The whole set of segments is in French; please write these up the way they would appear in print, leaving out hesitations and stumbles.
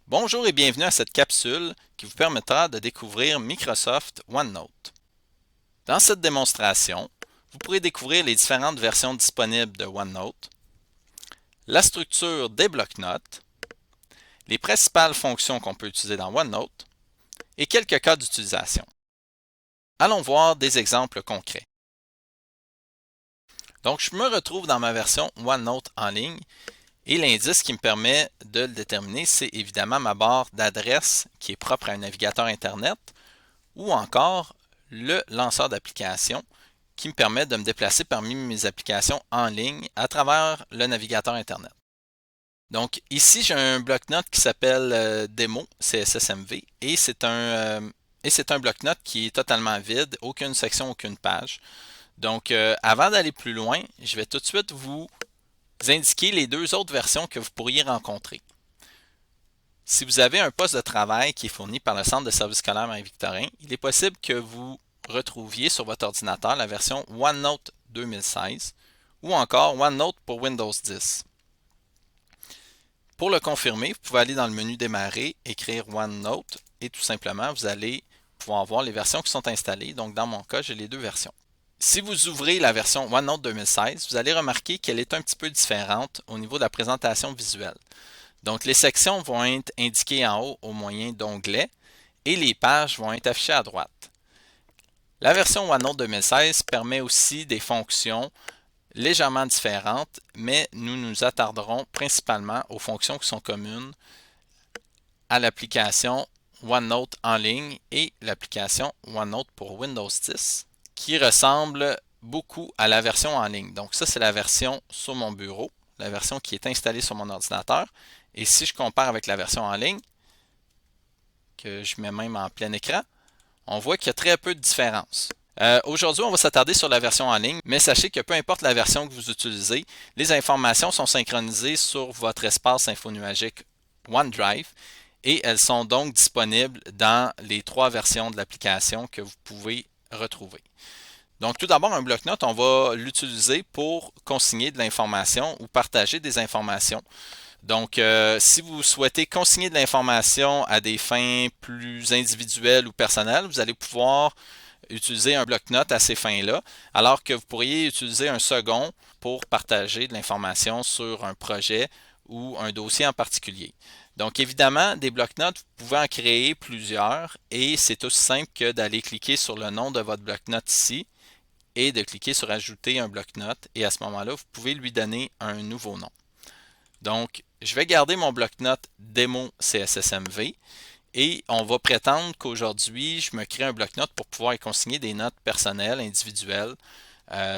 Bonjour et bienvenue à cette capsule qui vous permettra de découvrir Microsoft OneNote. Dans cette démonstration, vous pourrez découvrir les différentes versions disponibles de OneNote, la structure des blocs-notes, les principales fonctions qu'on peut utiliser dans OneNote et quelques cas d'utilisation. Allons voir des exemples concrets. Donc, je me retrouve dans ma version OneNote en ligne et l'indice qui me permet de le déterminer, c'est évidemment ma barre d'adresse qui est propre à un navigateur Internet ou encore le lanceur d'applications qui me permet de me déplacer parmi mes applications en ligne à travers le navigateur Internet. Donc ici, j'ai un bloc-notes qui s'appelle Démo CSSMV et c'est un bloc-notes qui est totalement vide, aucune section, aucune page. Donc avant d'aller plus loin, je vais tout de suite vous indiquer les deux autres versions que vous pourriez rencontrer. Si vous avez un poste de travail qui est fourni par le Centre de services scolaires Marie-Victorin, il est possible que vous retrouviez sur votre ordinateur la version OneNote 2016 ou encore OneNote pour Windows 10. Pour le confirmer, vous pouvez aller dans le menu Démarrer, écrire OneNote et tout simplement, vous allez pouvoir voir les versions qui sont installées. Donc, dans mon cas, j'ai les deux versions. Si vous ouvrez la version OneNote 2016, vous allez remarquer qu'elle est un petit peu différente au niveau de la présentation visuelle. Donc, les sections vont être indiquées en haut au moyen d'onglets et les pages vont être affichées à droite. La version OneNote 2016 permet aussi des fonctions légèrement différentes, mais nous nous attarderons principalement aux fonctions qui sont communes à l'application OneNote en ligne et l'application OneNote pour Windows 10, qui ressemble beaucoup à la version en ligne. Donc ça, c'est la version sur mon bureau, la version qui est installée sur mon ordinateur. Et si je compare avec la version en ligne, que je mets même en plein écran, on voit qu'il y a très peu de différence. Aujourd'hui, on va s'attarder sur la version en ligne, mais sachez que peu importe la version que vous utilisez, les informations sont synchronisées sur votre espace infonuagique OneDrive et elles sont donc disponibles dans les trois versions de l'application que vous pouvez retrouver. Donc, tout d'abord, un bloc-notes, on va l'utiliser pour consigner de l'information ou partager des informations. Donc, si vous souhaitez consigner de l'information à des fins plus individuelles ou personnelles, vous allez pouvoir utiliser un bloc-notes à ces fins-là, alors que vous pourriez utiliser un second pour partager de l'information sur un projet ou un dossier en particulier. Donc, évidemment, des bloc-notes, vous pouvez en créer plusieurs et c'est aussi simple que d'aller cliquer sur le nom de votre bloc-notes ici et de cliquer sur Ajouter un bloc-notes et à ce moment-là, vous pouvez lui donner un nouveau nom. Donc, je vais garder mon bloc-notes Démo CSSMV et on va prétendre qu'aujourd'hui, je me crée un bloc-notes pour pouvoir y consigner des notes personnelles, individuelles.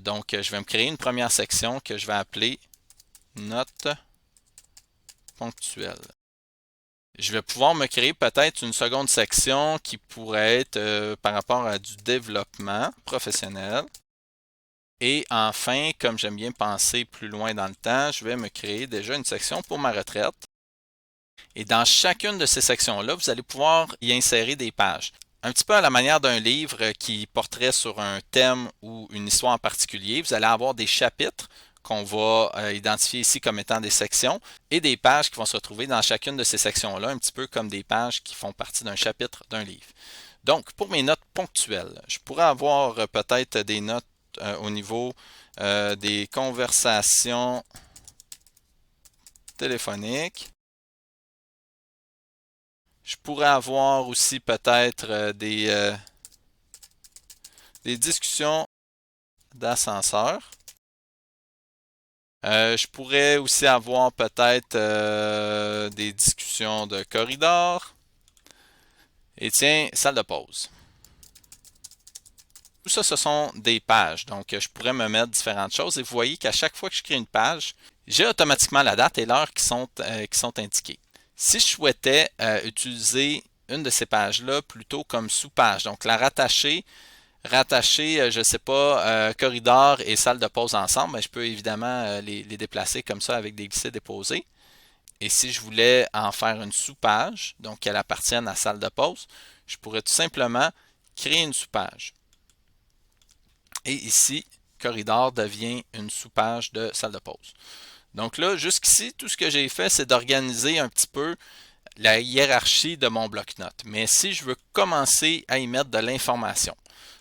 Donc, je vais me créer une première section que je vais appeler Notes ponctuelles. Je vais pouvoir me créer peut-être une seconde section qui pourrait être par rapport à du développement professionnel. Et enfin, comme j'aime bien penser plus loin dans le temps, je vais me créer déjà une section pour ma retraite. Et dans chacune de ces sections-là, vous allez pouvoir y insérer des pages. Un petit peu à la manière d'un livre qui porterait sur un thème ou une histoire en particulier, vous allez avoir des chapitres qu'on va identifier ici comme étant des sections et des pages qui vont se retrouver dans chacune de ces sections-là, un petit peu comme des pages qui font partie d'un chapitre d'un livre. Donc, pour mes notes ponctuelles, je pourrais avoir peut-être des notes au niveau des conversations téléphoniques. Je pourrais avoir aussi peut-être des discussions d'ascenseur. Je pourrais aussi avoir peut-être des discussions de corridor. Et tiens, salle de pause. Tout ça, ce sont des pages. Donc, je pourrais me mettre différentes choses. Et vous voyez qu'à chaque fois que je crée une page, j'ai automatiquement la date et l'heure qui sont indiquées. Si je souhaitais utiliser une de ces pages-là plutôt comme sous-page, donc la rattacher, je ne sais pas, corridor et salle de pause ensemble, ben, je peux évidemment les déplacer comme ça avec des glissés-déposés. Et si je voulais en faire une sous-page, donc qu'elle appartienne à salle de pause, je pourrais tout simplement créer une sous-page. Et ici, corridor devient une sous-page de salle de pause. Donc là, jusqu'ici, tout ce que j'ai fait, c'est d'organiser un petit peu la hiérarchie de mon bloc-notes. Mais si je veux commencer à y mettre de l'information,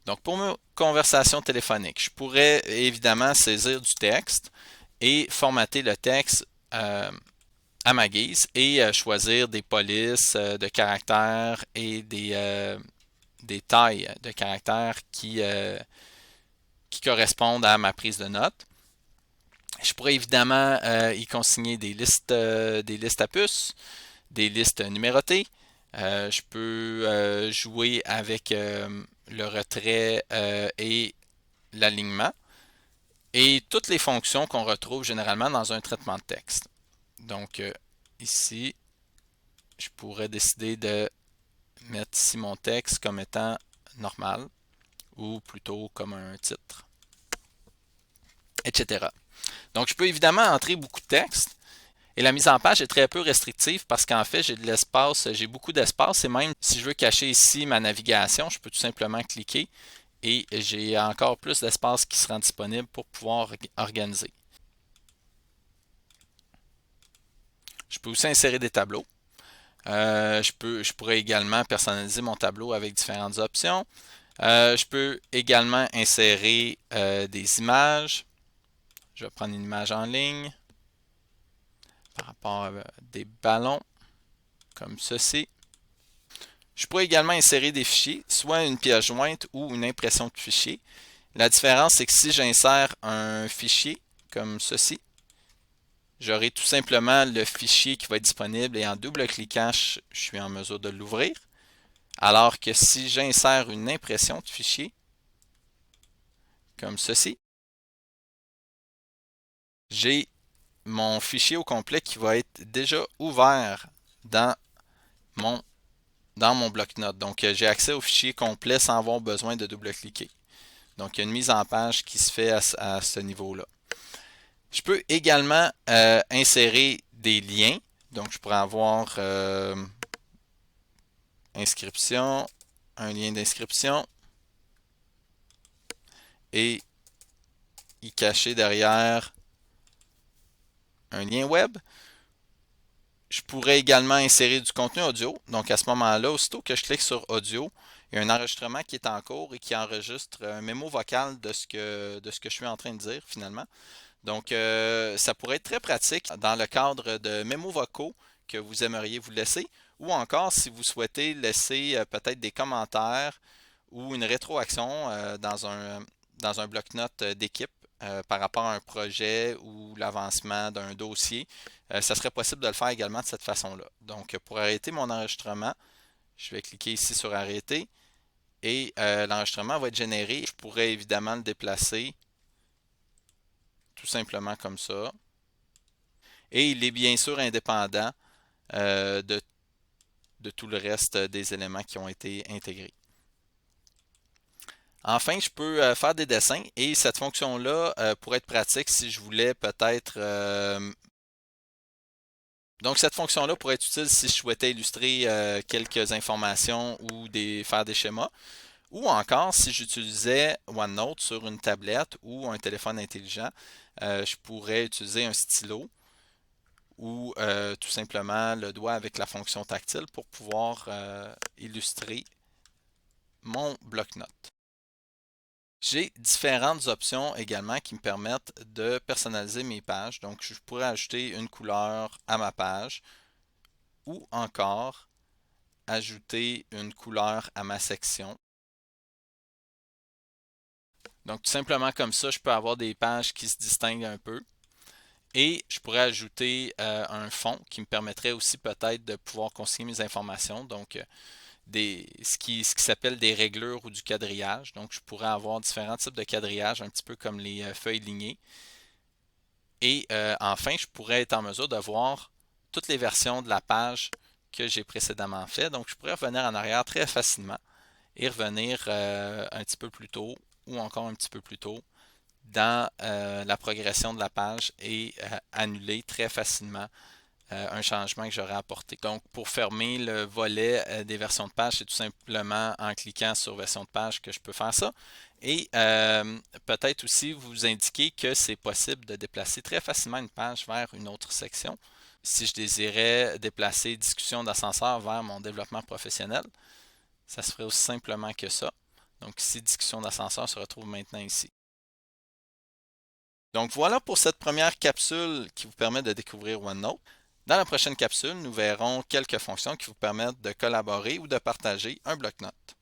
donc pour mes conversations téléphoniques, je pourrais évidemment saisir du texte et formater le texte à ma guise et choisir des polices de caractères et des tailles de caractères qui correspondent à ma prise de notes. Je pourrais évidemment y consigner des listes à puces, des listes numérotées. Je peux jouer avec le retrait et l'alignement et toutes les fonctions qu'on retrouve généralement dans un traitement de texte. Donc ici, je pourrais décider de mettre ici mon texte comme étant normal ou plutôt comme un titre, etc. Donc je peux évidemment entrer beaucoup de texte. Et la mise en page est très peu restrictive parce qu'en fait, j'ai de l'espace, j'ai beaucoup d'espace et même si je veux cacher ici ma navigation, je peux tout simplement cliquer et j'ai encore plus d'espace qui sera disponible pour pouvoir organiser. Je peux aussi insérer des tableaux. Je pourrais également personnaliser mon tableau avec différentes options. Je peux également insérer des images. Je vais prendre une image en ligne par rapport à des ballons comme ceci. Je pourrais également insérer des fichiers, soit une pièce jointe ou une impression de fichier. La différence, c'est que si j'insère un fichier comme ceci, j'aurai tout simplement le fichier qui va être disponible et en double-cliquant, je suis en mesure de l'ouvrir. Alors que si j'insère une impression de fichier, comme ceci, j'ai mon fichier au complet qui va être déjà ouvert dans mon, dans mon bloc-notes. Donc, j'ai accès au fichier complet sans avoir besoin de double-cliquer. Donc, il y a une mise en page qui se fait à ce niveau-là. Je peux également insérer des liens. Donc, je pourrais avoir inscription, un lien d'inscription et y cacher derrière un lien web. Je pourrais également insérer du contenu audio. Donc, à ce moment-là, aussitôt que je clique sur audio, il y a un enregistrement qui est en cours et qui enregistre un mémo vocal de ce que je suis en train de dire finalement. Donc, ça pourrait être très pratique dans le cadre de mémos vocaux que vous aimeriez vous laisser ou encore si vous souhaitez laisser peut-être des commentaires ou une rétroaction dans un bloc-notes d'équipe par rapport à un projet ou l'avancement d'un dossier. Ça serait possible de le faire également de cette façon-là. Donc, pour arrêter mon enregistrement, je vais cliquer ici sur arrêter et l'enregistrement va être généré. Je pourrais évidemment le déplacer tout simplement comme ça. Et il est bien sûr indépendant de tout le reste des éléments qui ont été intégrés. Enfin, je peux faire des dessins et cette fonction-là pourrait être pratique si je voulais peut-être... donc cette fonction-là pourrait être utile si je souhaitais illustrer quelques informations ou faire des schémas. Ou encore si j'utilisais OneNote sur une tablette ou un téléphone intelligent, je pourrais utiliser un stylo ou tout simplement le doigt avec la fonction tactile pour pouvoir illustrer mon bloc-notes. J'ai différentes options également qui me permettent de personnaliser mes pages. Donc, je pourrais ajouter une couleur à ma page ou encore ajouter une couleur à ma section. Donc, tout simplement comme ça, je peux avoir des pages qui se distinguent un peu. Et je pourrais ajouter un fond qui me permettrait aussi peut-être de pouvoir consigner mes informations. Donc, ce qui s'appelle des réglures ou du quadrillage. Donc, je pourrais avoir différents types de quadrillage, un petit peu comme les feuilles lignées. Et enfin, je pourrais être en mesure de voir toutes les versions de la page que j'ai précédemment fait. Donc, je pourrais revenir en arrière très facilement et revenir un petit peu plus tôt ou encore un petit peu plus tôt dans la progression de la page et annuler très facilement un changement que j'aurais apporté. Donc, pour fermer le volet des versions de page, c'est tout simplement en cliquant sur version de page que je peux faire ça. Et peut-être aussi vous indiquer que c'est possible de déplacer très facilement une page vers une autre section. si je désirais déplacer discussion d'ascenseur vers mon développement professionnel, ça se ferait aussi simplement que ça. Donc ici, discussion d'ascenseur se retrouve maintenant ici. Donc voilà pour cette première capsule qui vous permet de découvrir OneNote. Dans la prochaine capsule, nous verrons quelques fonctions qui vous permettent de collaborer ou de partager un bloc-notes.